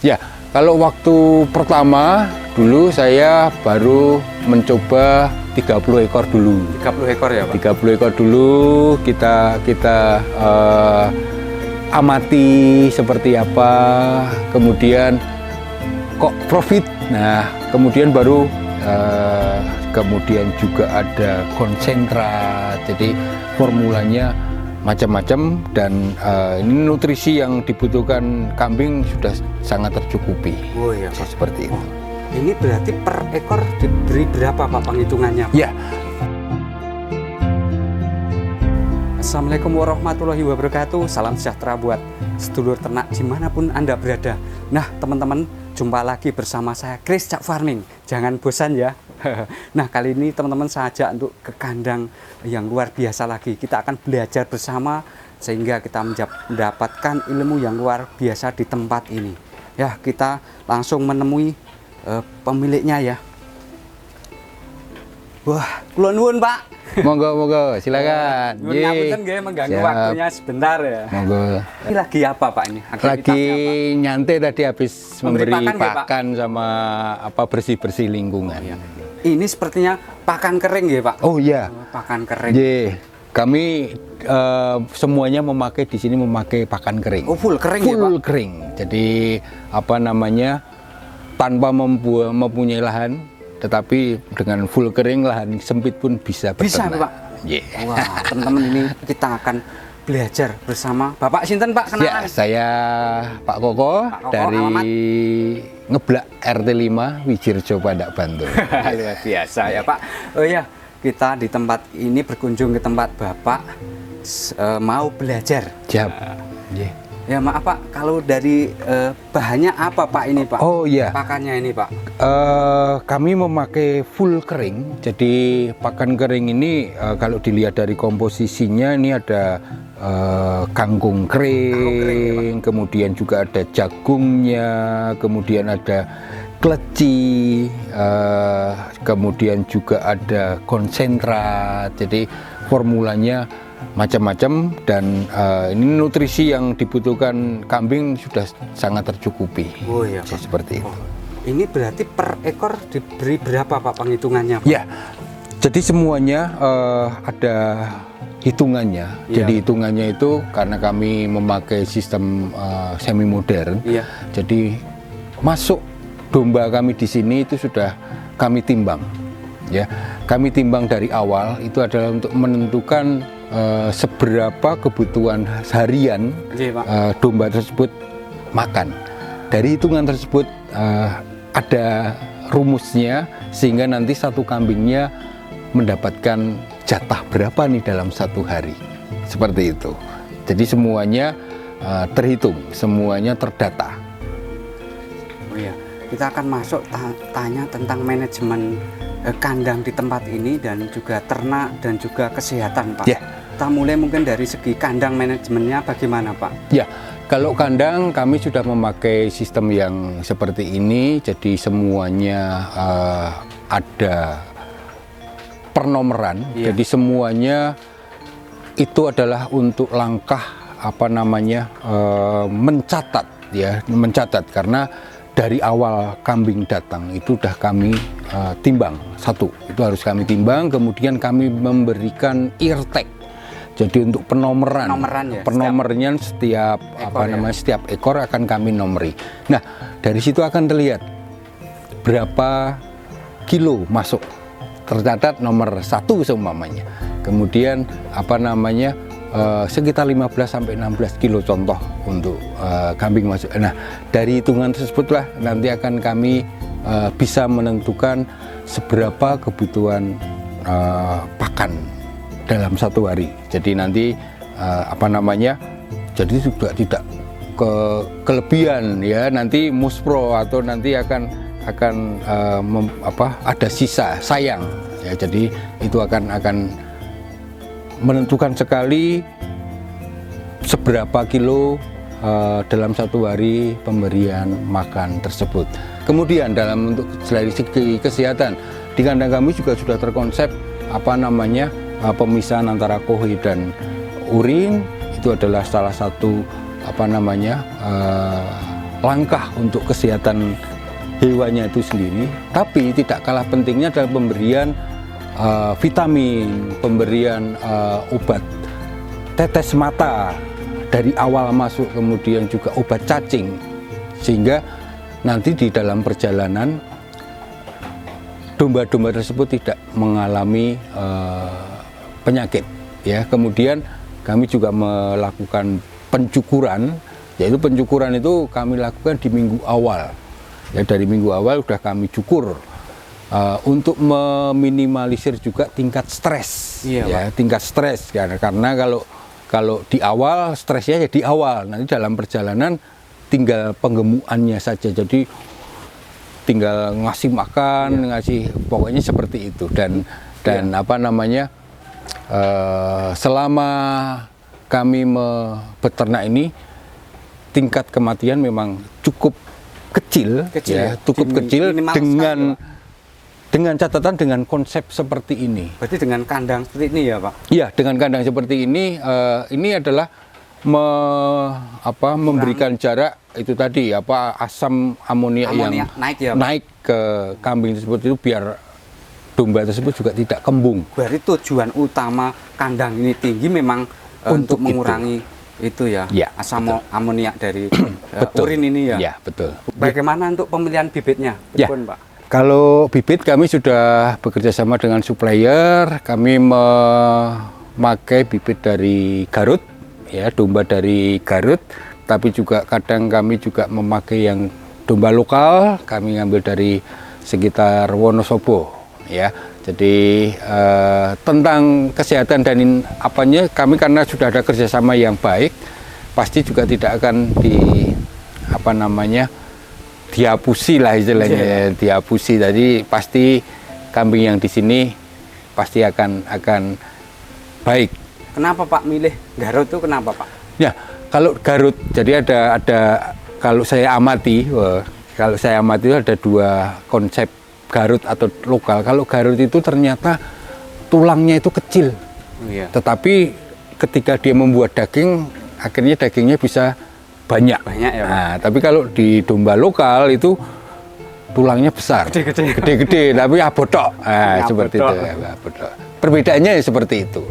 Ya, kalau waktu pertama dulu saya baru mencoba 30 ekor dulu. 30 ekor ya Pak? 30 ekor dulu kita amati seperti apa, kemudian kok profit. Nah, kemudian baru kemudian juga ada konsentrat. Jadi formulanya macam-macam dan ini nutrisi yang dibutuhkan kambing sudah sangat tercukupi. Oh iya Pak. Seperti itu. Ini berarti per ekor diberi berapa Pak penghitungannya Pak? Ya. Assalamualaikum warahmatullahi wabarakatuh. Salam sejahtera buat sedulur ternak dimanapun Anda berada. Nah teman-teman, jumpa lagi bersama saya Chris Cak Farming. Jangan bosan ya. Nah kali ini teman-teman saya ajak untuk ke kandang yang luar biasa lagi. Kita akan belajar bersama sehingga kita mendapatkan ilmu yang luar biasa di tempat ini. Ya, kita langsung menemui pemiliknya ya. Wah, kula nuwun Pak. Monggo, silakan. Nuwun ngapunten nggih mengganggu Siap. waktunya sebentar ya. Monggo. Ini lagi apa Pak ini? Lagi Aktivitasnya apa? nyantai tadi habis Memberi memberi pakan, nggak, Pak? pakan sama apa bersih-bersih lingkungan. Ini sepertinya pakan kering ya Pak? Oh iya. Pakan kering. Ye, kami semuanya memakai di sini memakai pakan kering. Oh full kering ya Pak? Full kering. Jadi apa namanya tanpa mempunyai lahan, tetapi dengan full kering lahan sempit pun bisa Bisa beternak. Pak? Ye. Wah teman-teman, ini kita akan belajar bersama Bapak Sinten Pak, Ya, kenalan? saya Pak Koko, Koko, dari alamat? Ngeblak RT 5 Wijirjo Pandak Bantul. Luar biasa ya Pak. Oh ya, kita di tempat ini berkunjung ke tempat Bapak mau belajar. Jap. Ye. Ya maaf Pak, kalau dari bahannya apa Pak ini Pak? Oh iya. Pakannya ini Pak. Kami memakai full kering. Jadi pakan kering ini kalau dilihat dari komposisinya ini ada kangkung kering, kemudian juga ada jagungnya, kemudian ada kleci, kemudian juga ada konsentrat. Jadi formulanya macam-macam dan ini nutrisi yang dibutuhkan kambing sudah sangat tercukupi. Oh iya Pak. Seperti itu. Ini berarti per ekor diberi berapa Pak penghitungannya Pak? Ya, jadi semuanya ada hitungannya. Iya. Jadi hitungannya itu karena kami memakai sistem semi modern. Iya. Jadi masuk domba kami di sini itu sudah kami timbang. Ya, kami timbang dari awal itu adalah untuk menentukan seberapa kebutuhan harian Iya, Pak. domba tersebut makan. Dari hitungan tersebut ada rumusnya sehingga nanti satu kambingnya mendapatkan jatah berapa nih dalam satu hari. Seperti itu. Jadi semuanya terhitung, semuanya terdata. Oh iya, kita akan masuk tanya tentang manajemen kandang di tempat ini dan juga ternak dan juga kesehatan Pak. Ya. Kita mulai mungkin dari segi kandang manajemennya bagaimana Pak? Ya, kalau kandang kami sudah memakai sistem yang seperti ini, jadi semuanya ada pernomeran. Iya. Jadi semuanya itu adalah untuk langkah apa namanya mencatat ya, mencatat karena dari awal kambing datang itu sudah kami timbang satu, itu harus kami timbang, kemudian kami memberikan ear tag. Jadi untuk penomeran, Ya, penomernya setiap apa ya? namanya setiap ekor akan kami nomori. Nah dari situ akan terlihat berapa kilo masuk, tercatat nomor 1 seumpamanya. Kemudian apa namanya sekitar 15 sampai 16 kilo contoh untuk kambing masuk. Nah dari hitungan tersebutlah nanti akan kami bisa menentukan seberapa kebutuhan pakan dalam satu hari. Jadi nanti apa namanya, jadi juga tidak kelebihan ya, nanti muspro atau nanti akan ada sisa sayang ya. Jadi itu akan menentukan sekali seberapa kilo dalam satu hari pemberian makan tersebut. Kemudian untuk dari segi kesehatan di kandang kami juga sudah terkonsep apa namanya pemisahan antara kohi dan urin. Itu adalah salah satu apa namanya langkah untuk kesehatan hewannya itu sendiri, tapi tidak kalah pentingnya adalah pemberian vitamin, pemberian obat tetes mata dari awal masuk, kemudian juga obat cacing, sehingga nanti di dalam perjalanan domba-domba tersebut tidak mengalami penyakit, ya. Kemudian kami juga melakukan pencukuran, yaitu pencukuran itu kami lakukan di minggu awal, ya. Dari minggu awal sudah kami cukur untuk meminimalisir juga tingkat stres, ya, tingkat stres, karena kalau di awal stresnya ya di awal, nanti dalam perjalanan tinggal penggemukannya saja, jadi tinggal ngasih makan, ngasih, pokoknya seperti itu. Dan apa namanya, selama kami beternak ini tingkat kematian memang cukup kecil ya, cukup kecil dengan catatan dengan konsep seperti ini. Berarti dengan kandang seperti ini ya, Pak? Iya, dengan kandang seperti ini adalah memberikan jarak itu tadi, asam amoniak yang naik ke kambing tersebut, itu biar domba tersebut juga tidak kembung. Berarti tujuan utama kandang ini tinggi memang untuk mengurangi itu ya, asam amoniak dari urin ini ya. Ya, betul. Bagaimana untuk pemilihan bibitnya, Bun, Pak? Kalau bibit kami sudah bekerja sama dengan supplier, kami memakai bibit dari Garut, ya, domba dari Garut, tapi juga kadang kami juga memakai yang domba lokal, kami ngambil dari sekitar Wonosobo, ya. Jadi tentang kesehatan dan apanya, kami karena sudah ada kerjasama yang baik, pasti juga tidak akan dihapusi lah istilahnya, dihapusi. Tadi pasti kambing yang di sini pasti akan baik. Kenapa Pak milih Garut itu, kenapa Pak? Ya, kalau Garut, jadi ada kalau saya amati itu ada dua konsep Garut atau lokal. Kalau Garut itu ternyata tulangnya itu kecil, tetapi ketika dia membuat daging, akhirnya dagingnya bisa banyak ya, nah, tapi kalau di domba lokal itu tulangnya besar, gede-gede, tapi abotok, seperti itu. Perbedaannya seperti itu.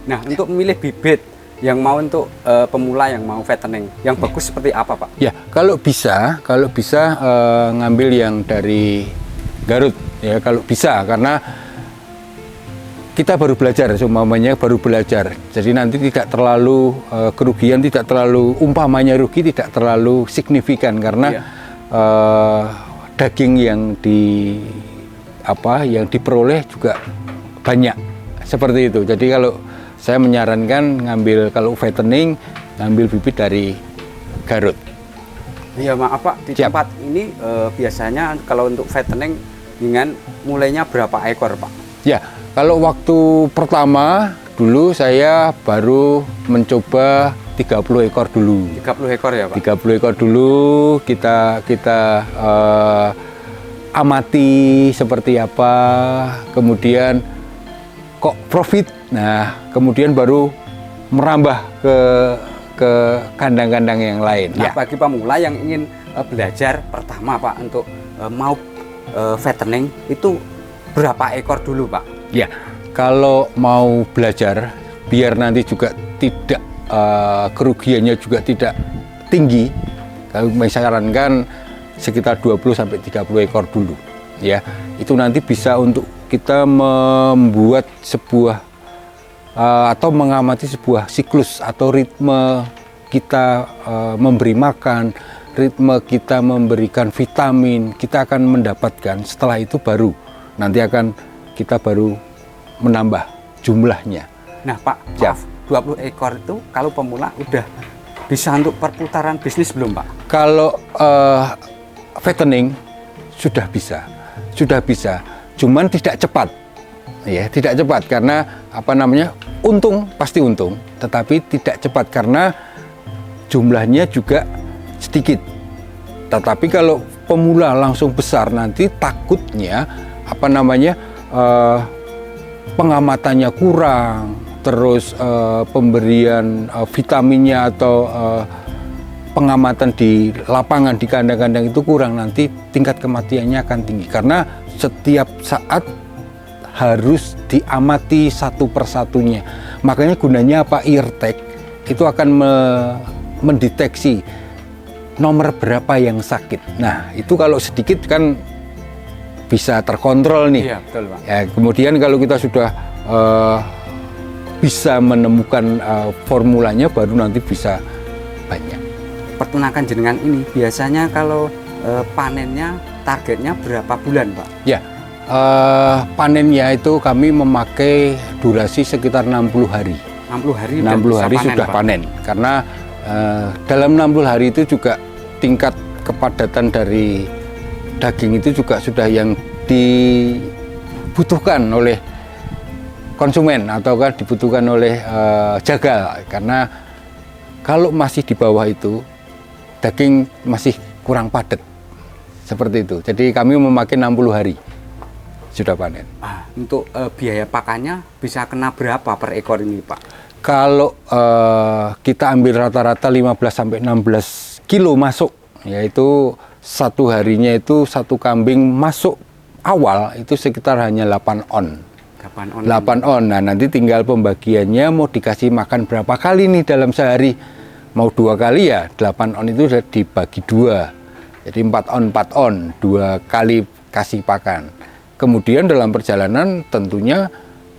Nah, untuk memilih bibit yang mau untuk pemula yang mau fattening, yang bagus seperti apa, Pak? Ya, kalau bisa ngambil yang dari Garut, ya, kalau bisa, karena kita baru belajar, semuanya baru belajar. Jadi nanti tidak terlalu kerugian, tidak terlalu, umpamanya rugi tidak terlalu signifikan, karena daging yang diperoleh juga banyak, seperti itu. Jadi kalau saya menyarankan ngambil, kalau fattening, ngambil bibit dari Garut. Iya, maaf Pak, di tempat ini biasanya kalau untuk fattening dengan mulainya berapa ekor, Pak? Ya, kalau waktu pertama dulu saya baru mencoba 30 ekor dulu. 30 ekor ya, Pak? 30 ekor dulu, kita amati seperti apa, kemudian kok profit. Nah, kemudian baru merambah ke kandang-kandang yang lain. Nah, bagi pemula yang ingin belajar pertama, Pak, untuk mau fattening itu berapa ekor dulu, Pak? Ya, kalau mau belajar biar nanti juga tidak kerugiannya juga tidak tinggi, kalau saya sarankan sekitar 20 sampai 30 ekor dulu, ya. Itu nanti bisa untuk kita membuat sebuah atau mengamati sebuah siklus atau ritme kita memberi makan, ritme kita memberikan vitamin, kita akan mendapatkan. Setelah itu baru nanti kita baru menambah jumlahnya. Nah, Pak, maaf, 20 ekor itu kalau pemula udah bisa untuk perputaran bisnis belum, Pak? Kalau fattening sudah bisa, cuman tidak cepat, ya, tidak cepat karena untung pasti untung, tetapi tidak cepat karena jumlahnya juga sedikit. Tetapi kalau pemula langsung besar nanti takutnya pengamatannya kurang, terus pemberian vitaminnya atau pengamatan di lapangan, di kandang-kandang itu kurang, nanti tingkat kematiannya akan tinggi. Karena setiap saat harus diamati satu persatunya. Makanya gunanya apa? Eartag itu akan mendeteksi nomor berapa yang sakit. Nah, itu kalau sedikit kan bisa terkontrol nih. Iya, betul, Pak. Ya, kemudian kalau kita sudah bisa menemukan formulanya, baru nanti bisa banyak. Peternakan jenengan ini biasanya kalau panennya targetnya berapa bulan, Pak? Ya, panennya itu kami memakai durasi sekitar 60 hari. 60 hari 60 hari panen, sudah Pak. panen. Karena dalam 60 hari itu juga tingkat kepadatan dari daging itu juga sudah yang dibutuhkan oleh konsumen atau kan dibutuhkan oleh jagal. Karena kalau masih di bawah itu daging masih kurang padat seperti itu. Jadi kami memakai 60 hari sudah panen. Untuk biaya pakannya bisa kena berapa per ekor ini, Pak? Kalau kita ambil rata-rata 15 sampai 16 kilo masuk, yaitu satu harinya itu satu kambing masuk awal itu sekitar hanya 8 on. 8 on. Nah, nanti tinggal pembagiannya mau dikasih makan berapa kali nih dalam sehari. Mau 2 kali ya, 8 on itu sudah dibagi 2. Jadi 4 on, 2 kali kasih pakan. Kemudian dalam perjalanan tentunya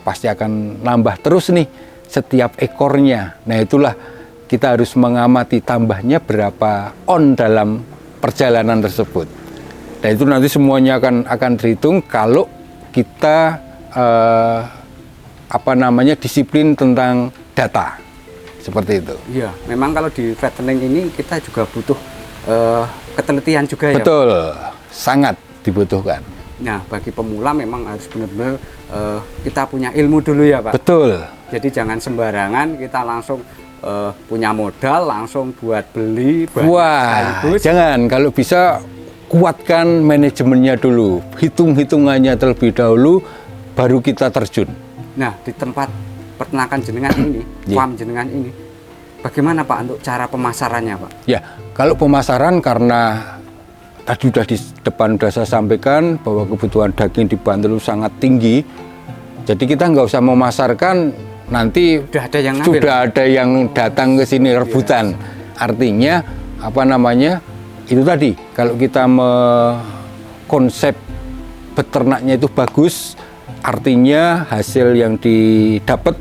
pasti akan nambah terus nih setiap ekornya. Nah, itulah kita harus mengamati tambahnya berapa on dalam perjalanan tersebut. Dan itu nanti semuanya akan terhitung kalau kita disiplin tentang data seperti itu. Iya, memang kalau di fattening ini kita juga butuh ketelitian juga ya. Betul, sangat dibutuhkan. Nah, bagi pemula memang harus benar-benar kita punya ilmu dulu ya, Pak. Betul. Jadi jangan sembarangan kita langsung punya modal langsung buat beli. Wah, jangan. Kalau bisa kuatkan manajemennya dulu, hitung-hitungannya terlebih dahulu, baru kita terjun. Nah, di tempat peternakan jenengan ini, farm jenengan ini, bagaimana Pak untuk cara pemasarannya, Pak? Ya, kalau pemasaran karena tadi sudah di depan sudah saya sampaikan bahwa kebutuhan daging di Bantul sangat tinggi, jadi kita nggak usah memasarkan, nanti sudah ada yang datang ke sini rebutan. Artinya itu tadi, kalau kita konsep beternaknya itu bagus, artinya hasil yang didapat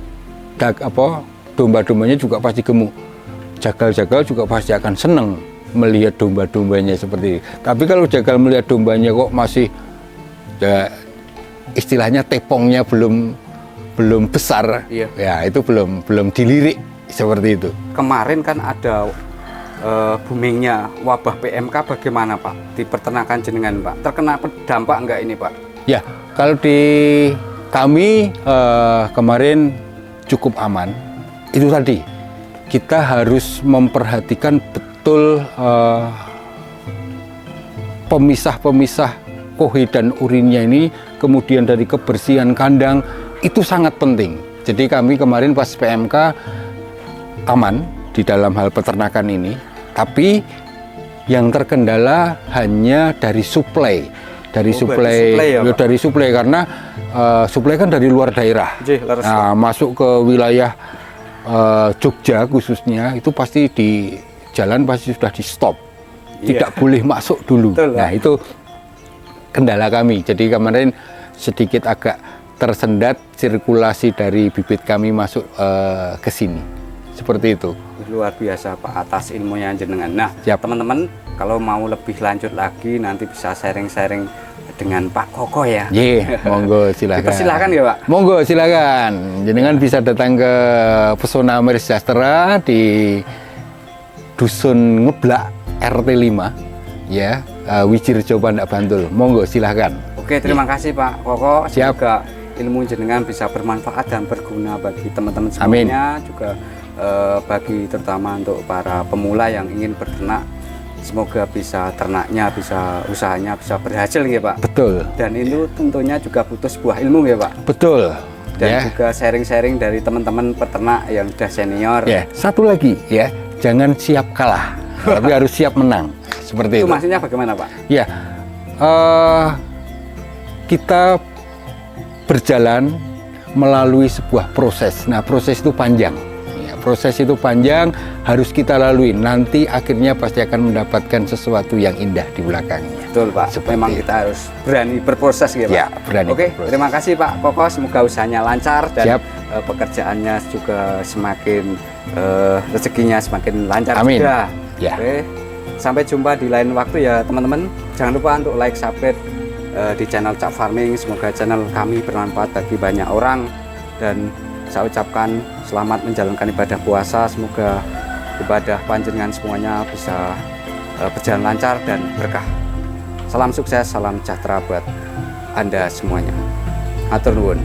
domba-dombanya juga pasti gemuk. Jagal-jagal juga pasti akan senang melihat domba-dombanya seperti ini. Tapi kalau jagal melihat dombanya kok masih istilahnya tepongnya belum besar, ya itu belum dilirik seperti itu. Kemarin kan ada boomingnya wabah PMK, bagaimana Pak di peternakan jenengan, Pak? Terkena dampak enggak ini, Pak? Ya, kalau di kami kemarin cukup aman. Itu tadi, kita harus memperhatikan betul pemisah-pemisah kohi dan urinnya ini, kemudian dari kebersihan kandang, itu sangat penting. Jadi kami kemarin pas PMK aman di dalam hal peternakan ini, tapi yang terkendala hanya dari suplai. Dari suplai karena suplai kan dari luar daerah. Nah, masuk ke wilayah Jogja khususnya itu pasti di jalan pasti sudah di stop, tidak boleh masuk dulu. Nah, itu kendala kami. Jadi kemarin sedikit agak tersendat sirkulasi dari bibit kami masuk ke sini. Seperti itu. Luar biasa Pak atas ilmunya jenengan. Nah, teman-teman kalau mau lebih lanjut lagi nanti bisa sharing-sharing dengan Pak Koko ya. Monggo silakan. Silakan ya Pak. Monggo silakan. Jenengan bisa datang ke Pesona Amir Sejahtera di Dusun Ngeblak RT 5 ya, Wijirjo Pandak Bantul. Monggo silakan. Oke, terima kasih Pak Koko. Semoga ilmu jenengan bisa bermanfaat dan berguna bagi teman-teman semuanya. Amin. Juga bagi terutama untuk para pemula yang ingin berternak, semoga bisa ternaknya, bisa usahanya bisa berhasil ya Pak. Betul. Dan itu tentunya juga butuh sebuah ilmu ya Pak. Betul. Dan juga sharing-sharing dari teman-teman peternak yang sudah senior. Satu lagi ya, jangan siap kalah. tapi harus siap menang. Seperti Itu itu. maksudnya bagaimana, Pak? Ya, kita berjalan melalui sebuah proses. Nah, proses itu panjang. Ya, proses itu panjang, harus kita lalui. Nanti akhirnya pasti akan mendapatkan sesuatu yang indah di belakangnya. Betul, Pak. Seperti Memang itu. kita harus berani berproses gitu, Pak. Ya, berani Oke, berproses. terima kasih Pak Koko. Semoga usahanya lancar dan Siap. pekerjaannya juga semakin rezekinya semakin lancar Amin. juga. Ya. Oke. Sampai jumpa di lain waktu ya, teman-teman. Jangan lupa untuk like, subscribe di channel Cak Farming. Semoga channel kami bermanfaat bagi banyak orang, dan saya ucapkan selamat menjalankan ibadah puasa. Semoga ibadah panjenengan semuanya bisa berjalan lancar dan berkah. Salam sukses, salam sejahtera buat Anda semuanya. Atur nuwun.